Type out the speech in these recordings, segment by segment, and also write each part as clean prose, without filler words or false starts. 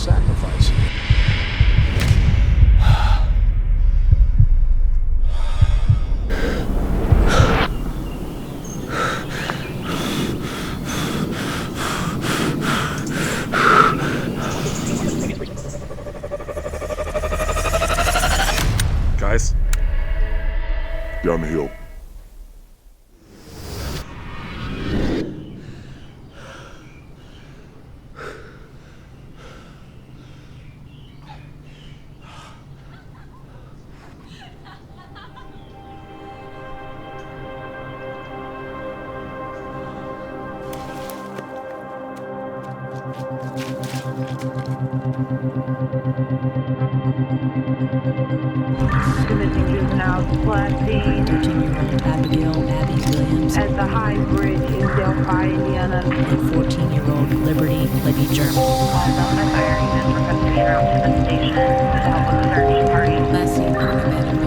sacrifice. Guys? Down the hill. Missing juveniles plus scene 13-year-old Abigail Abby Williams at the High Bridge in Delphi, Indiana. and 14-year-old Libby German. All bonus Ireland requesting route to the station to help with the search party. Last seen on the bed of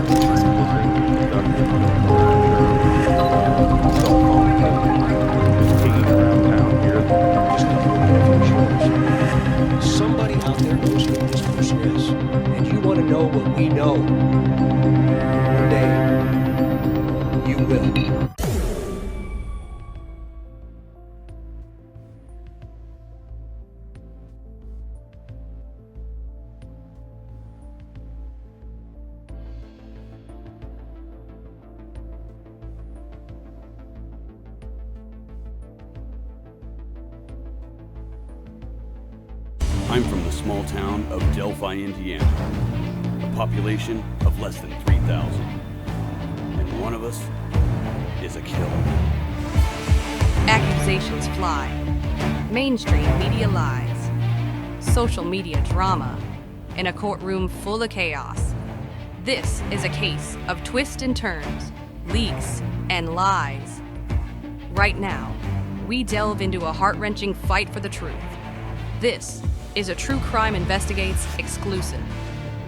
Hanging around town here, just to do a different shows. Somebody out there knows who this person is, and you want to know what we know. One day, you will. I'm from the small town of Delphi, Indiana. A population of less than 3,000. And one of us is a killer. Accusations fly. Mainstream media lies. Social media drama. In a courtroom full of chaos. This is a case of twists and turns, leaks and lies. Right now, we delve into a heart-wrenching fight for the truth. This is a True Crime Investigates exclusive,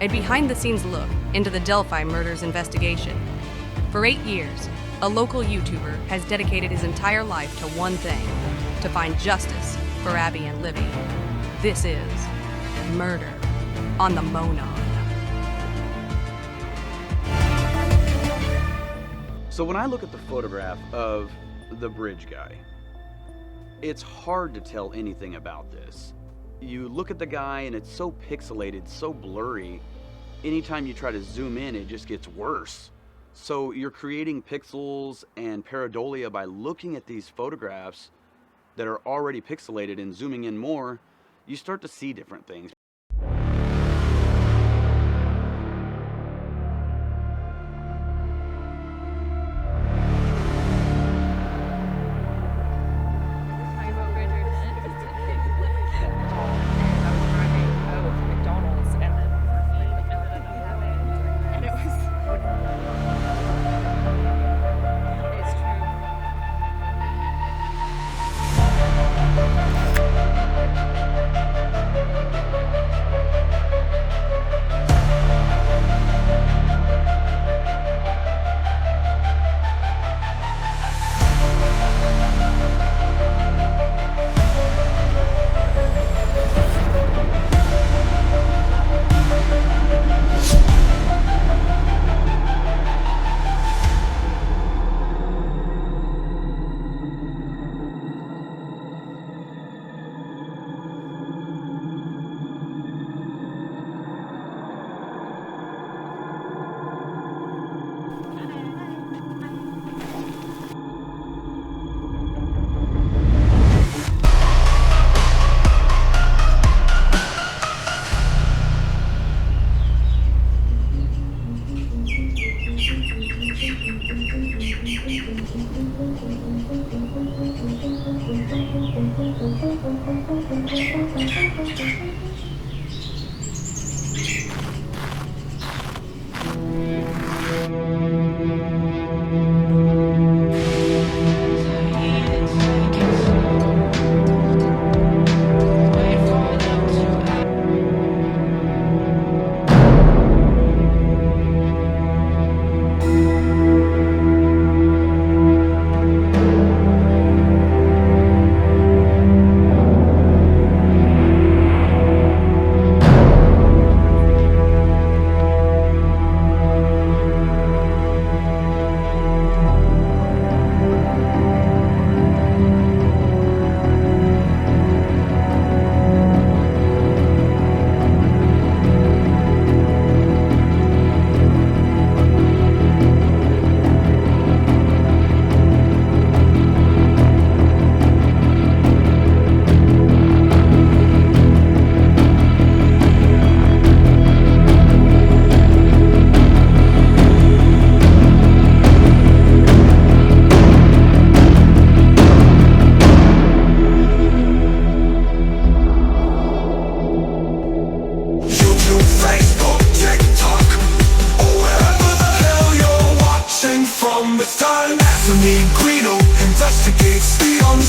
a behind-the-scenes look into the Delphi murders investigation. For 8 years, a local YouTuber has dedicated his entire life to one thing, to find justice for Abby and Libby. This is Murder on the Monon. So when I look at the photograph of the bridge guy, it's hard to tell anything about this. You look at the guy and it's so pixelated, so blurry. Anytime you try to zoom in, it just gets worse. So you're creating pixels and pareidolia by looking at these photographs that are already pixelated, and zooming in more, you start to see different things.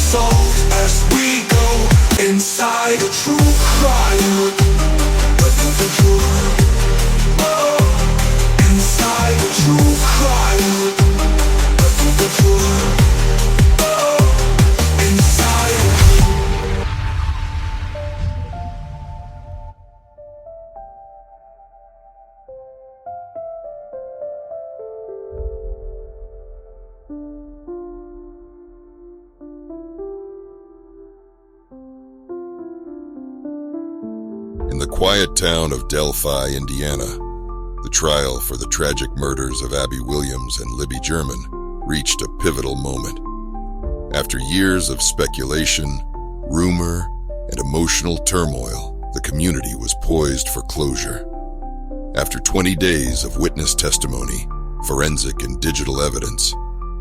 unsolved as we go inside a true crime. Inside a true crime. In the quiet town of Delphi, Indiana, the trial for the tragic murders of Abby Williams and Libby German reached a pivotal moment. After years of speculation, rumor, and emotional turmoil, the community was poised for closure. After 20 days of witness testimony, forensic and digital evidence,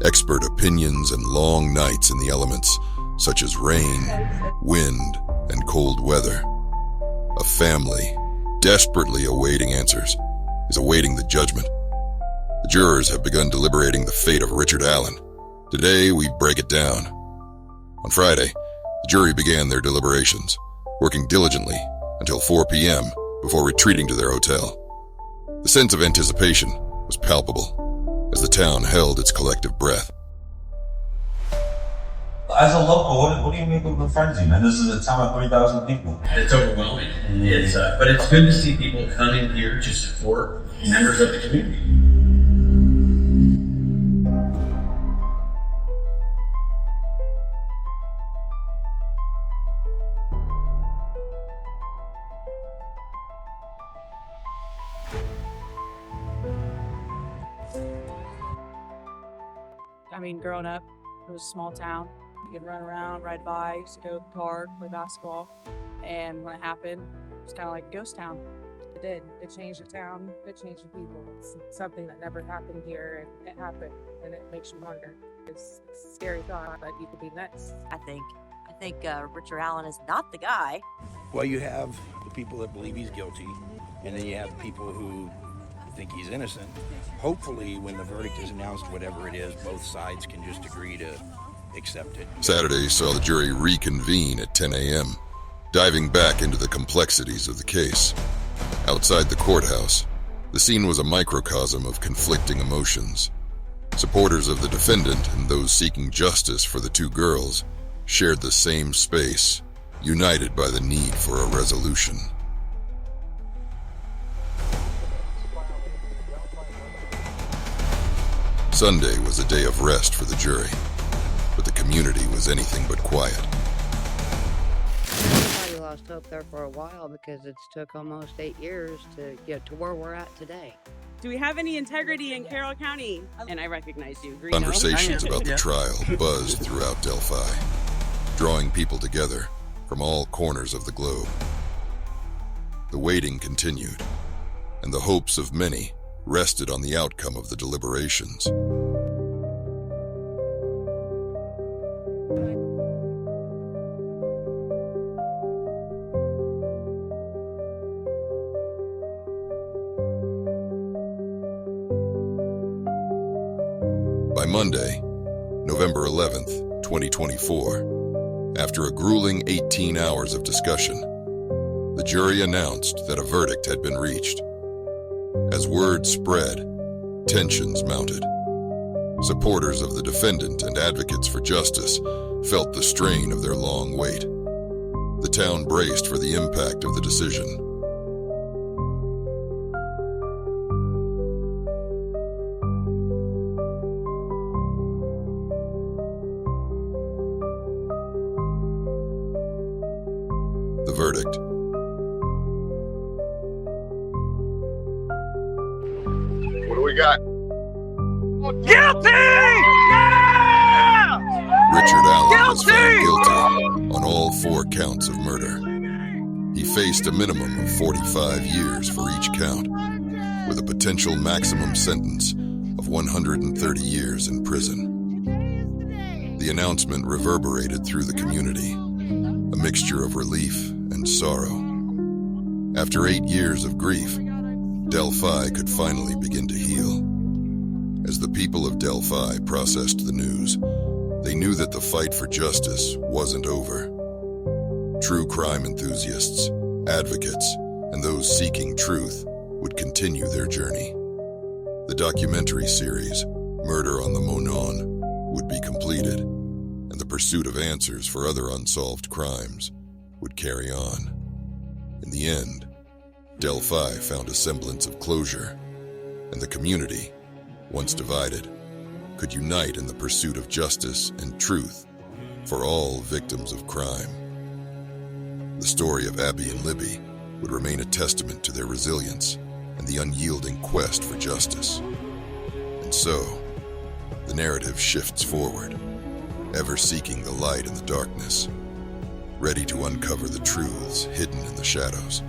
expert opinions, and long nights in the elements, such as rain, wind, and cold weather, a family, desperately awaiting answers, is awaiting the judgment. The jurors have begun deliberating the fate of Richard Allen. Today, we break it down. On Friday, the jury began their deliberations, working diligently until 4 p.m. before retreating to their hotel. The sense of anticipation was palpable as the town held its collective breath. As a local, what do you make of the frenzy, man? This is a town of 3,000 people. It's overwhelming. But it's good to see people coming here to support members of the community. I mean, growing up, it was a small town. You could run around, ride bikes, go to the park, play basketball. And when it happened, it was kind of like a ghost town. It did. It changed the town. It changed the people. It's something that never happened here, and it happened, and it makes you wonder. It's a scary thought that you could be next. I think Richard Allen is not the guy. Well, you have the people that believe he's guilty, and then you have people who think he's innocent. Hopefully, when the verdict is announced, whatever it is, both sides can just agree to accept it. Saturday saw the jury reconvene at 10 a.m., diving back into the complexities of the case. Outside the courthouse, the scene was a microcosm of conflicting emotions. Supporters of the defendant and those seeking justice for the two girls shared the same space, united by the need for a resolution. Sunday was a day of rest for the jury, but the community was anything but quiet. Everybody lost hope there for a while because it's took almost 8 years to get to where we're at today. Do we have any integrity in Carroll County? And I recognize you, Greeno. Conversations about the trial buzzed throughout Delphi, drawing people together from all corners of the globe. The waiting continued, and the hopes of many rested on the outcome of the deliberations. By Monday, November 11th, 2024, after a grueling 18 hours of discussion, the jury announced that a verdict had been reached. As word spread, tensions mounted. Supporters of the defendant and advocates for justice felt the strain of their long wait. The town braced for the impact of the decision. The verdict. What do we got? Guilty! Yeah! Richard Allen was found guilty on all 4 counts of murder. He faced a minimum of 45 years for each count, with a potential maximum sentence of 130 years in prison. The announcement reverberated through the community, a mixture of relief and sorrow. After 8 years of grief, Delphi could finally begin to heal. As the people of Delphi processed the news, They knew that the fight for justice wasn't over. True crime enthusiasts, advocates, and those seeking truth would continue their journey. The documentary series, Murder on the Monon, would be completed, and the pursuit of answers for other unsolved crimes would carry on. In the end, Delphi found a semblance of closure, and the community, once divided, could unite in the pursuit of justice and truth for all victims of crime. The story of Abby and Libby would remain a testament to their resilience and the unyielding quest for justice. And so, the narrative shifts forward, ever seeking the light in the darkness, ready to uncover the truths hidden in the shadows.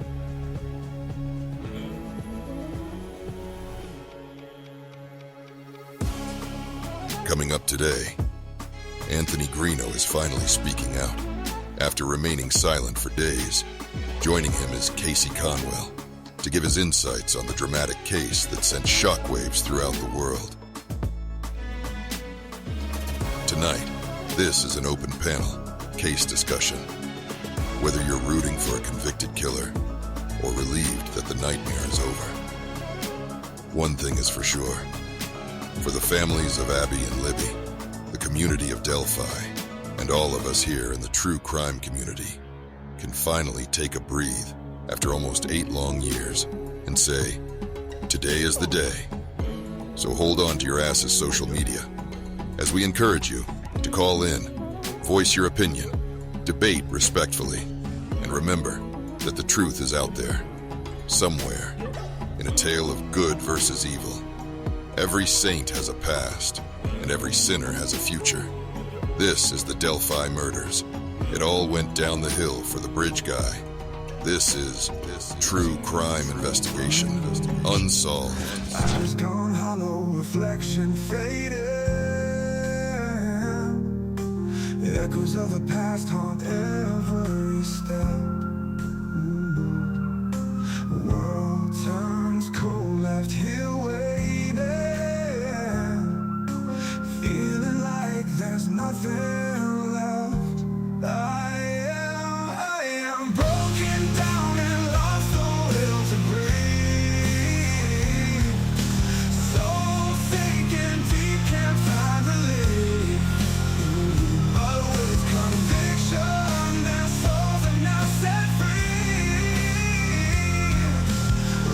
Coming up today, Anthony Greeno is finally speaking out. After remaining silent for days, joining him is Casey Conwell to give his insights on the dramatic case that sent shockwaves throughout the world. Tonight, this is an open panel case discussion. Whether you're rooting for a convicted killer or relieved that the nightmare is over. One thing is for sure. For the families of Abby and Libby, the community of Delphi, and all of us here in the true crime community can finally take a breathe after almost 8 long years and say, today is the day. So hold on to your ass's social media as we encourage you to call in, voice your opinion, debate respectfully, and remember that the truth is out there, somewhere, in a tale of good versus evil. Every saint has a past, and every sinner has a future. This is the Delphi murders. It all went down the hill for the bridge guy. This is True Crime Investigation, Unsolved. Eyes gone hollow, reflection faded. The echoes of the past haunt every step. World turns cold, left here waiting, feeling like there's nothing left. I am broken down and lost the will to breathe. Soul sinking deep, can't find relief. But with conviction, their souls are now set free.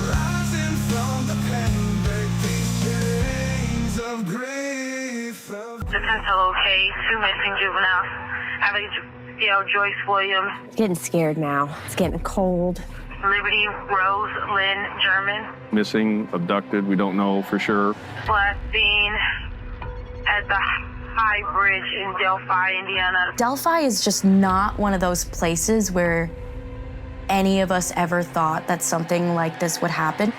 Rising from the pain, break these chains of grief. Defense case, 2 missing juveniles. Abigail Joyce Williams. Getting scared now. It's getting cold. Liberty Rose Lynn German. Missing, abducted, we don't know for sure. Last seen at the High Bridge in Delphi, Indiana. Delphi is just not one of those places where any of us ever thought that something like this would happen.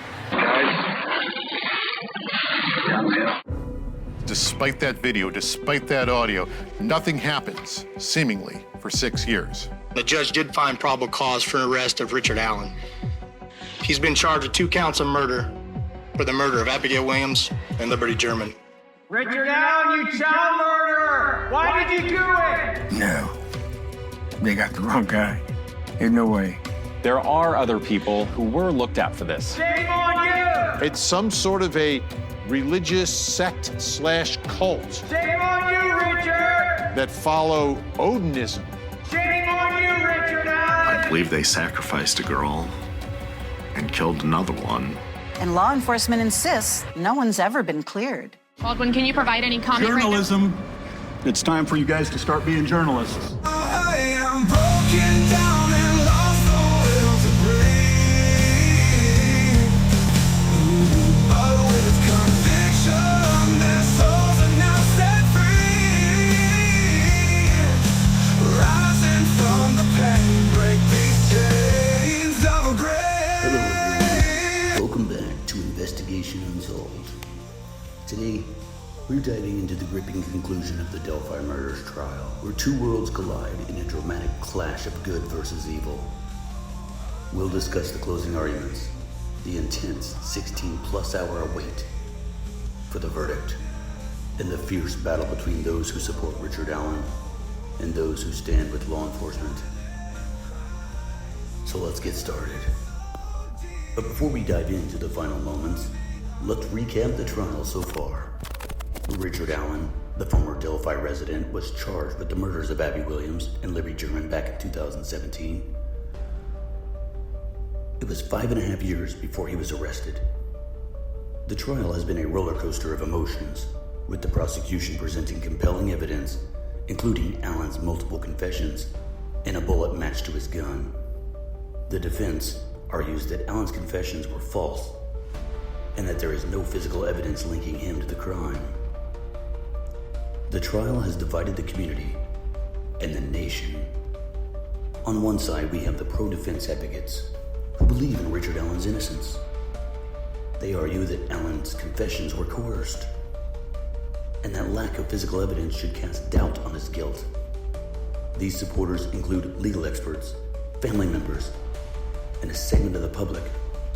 Despite that video, despite that audio, nothing happens, seemingly, for 6 years. The judge did find probable cause for an arrest of Richard Allen. He's been charged with 2 counts of murder for the murder of Abigail Williams and Liberty German. Richard Allen, you child murderer! Why did you do it? No. They got the wrong guy. There's no way. There are other people who were looked at for this. Shame on you! It's some sort of a religious sect/cult. Shame on you, Richard! That follow Odinism. Shame on you, Richard Allen! I believe they sacrificed a girl and killed another one. And law enforcement insists no one's ever been cleared. Baldwin, can you provide any comment? Journalism. It's time for you guys to start being journalists. I am broken down and lost the will to breathe. But with conviction, their souls are now set free. Rising from the pain, break these chains of grace. Hello, everyone. Welcome back to Investigation Unsolved. Today, we're diving into the gripping conclusion of the Delphi murders trial, where 2 worlds collide in a dramatic clash of good versus evil. We'll discuss the closing arguments, the intense 16-plus hour wait for the verdict, and the fierce battle between those who support Richard Allen and those who stand with law enforcement. So let's get started. But before we dive into the final moments, let's recap the trial so far. Richard Allen, the former Delphi resident, was charged with the murders of Abby Williams and Libby German back in 2017. It was 5.5 years before he was arrested. The trial has been a roller coaster of emotions, with the prosecution presenting compelling evidence, including Allen's multiple confessions and a bullet matched to his gun. The defense argues that Allen's confessions were false and that there is no physical evidence linking him to the crime. The trial has divided the community and the nation. On one side, we have the pro-defense advocates who believe in Richard Allen's innocence. They argue that Allen's confessions were coerced and that lack of physical evidence should cast doubt on his guilt. These supporters include legal experts, family members, and a segment of the public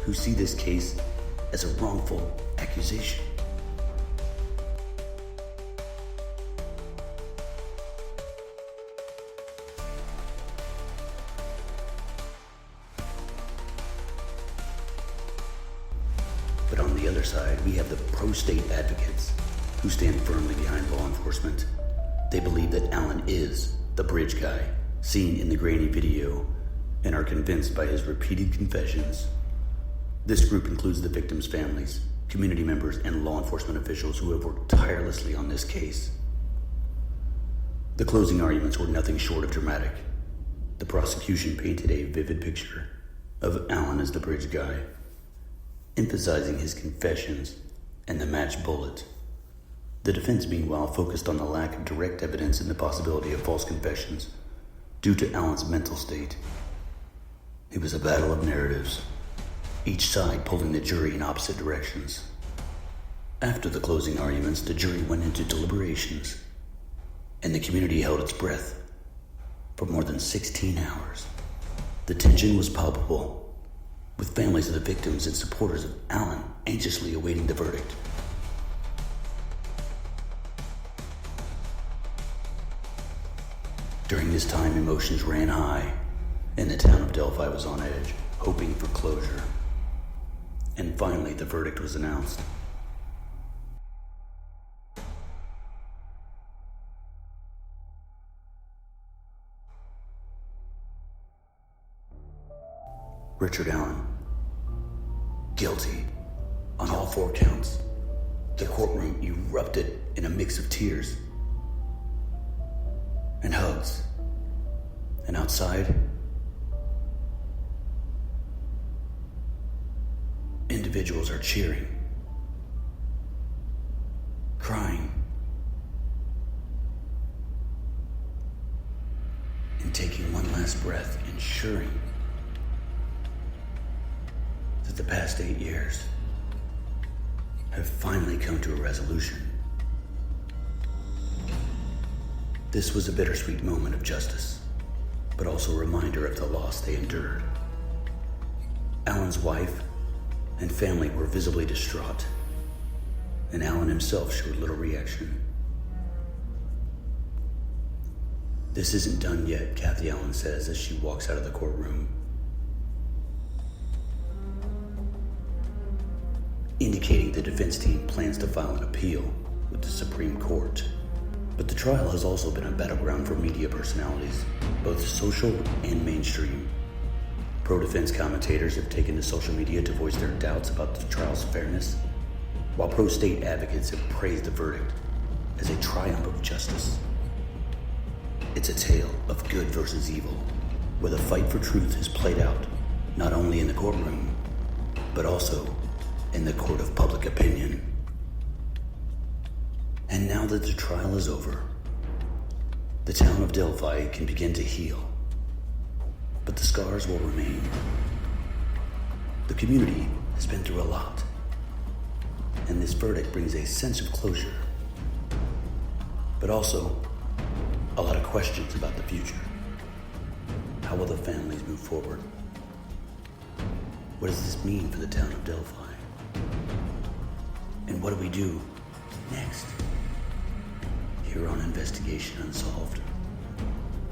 who see this case as a wrongful accusation. But on the other side, we have the pro-state advocates who stand firmly behind law enforcement. They believe that Allen is the bridge guy seen in the grainy video and are convinced by his repeated confessions. This group includes the victims' families, community members, and law enforcement officials who have worked tirelessly on this case. The closing arguments were nothing short of dramatic. The prosecution painted a vivid picture of Allen as the bridge guy, emphasizing his confessions and the matched bullet. The defense, meanwhile, focused on the lack of direct evidence and the possibility of false confessions due to Allen's mental state. It was a battle of narratives, each side pulling the jury in opposite directions. After the closing arguments, the jury went into deliberations, and the community held its breath for more than 16 hours. The tension was palpable, with families of the victims and supporters of Allen anxiously awaiting the verdict. During this time, emotions ran high, and the town of Delphi was on edge, hoping for closure. And finally, the verdict was announced. Richard Allen, guilty on all 4 counts. The courtroom erupted in a mix of tears and hugs. And outside, individuals are cheering, crying, and taking one last breath, ensuring that the past 8 years have finally come to a resolution. This was a bittersweet moment of justice, but also a reminder of the loss they endured. Allen's wife and family were visibly distraught, and Allen himself showed little reaction. "This isn't done yet," Kathy Allen says as she walks out of the courtroom, indicating the defense team plans to file an appeal with the Supreme Court. But the trial has also been a battleground for media personalities, both social and mainstream. Pro-defense commentators have taken to social media to voice their doubts about the trial's fairness, while pro-state advocates have praised the verdict as a triumph of justice. It's a tale of good versus evil, where the fight for truth is played out not only in the courtroom, but also in the court of public opinion. And now that the trial is over, the town of Delphi can begin to heal. But the scars will remain. The community has been through a lot, and this verdict brings a sense of closure, but also a lot of questions about the future. How will the families move forward? What does this mean for the town of Delphi? And what do we do next? here on Investigation Unsolved.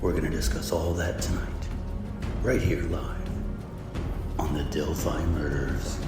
We're gonna discuss all that tonight, right here live on the Delphi Murders.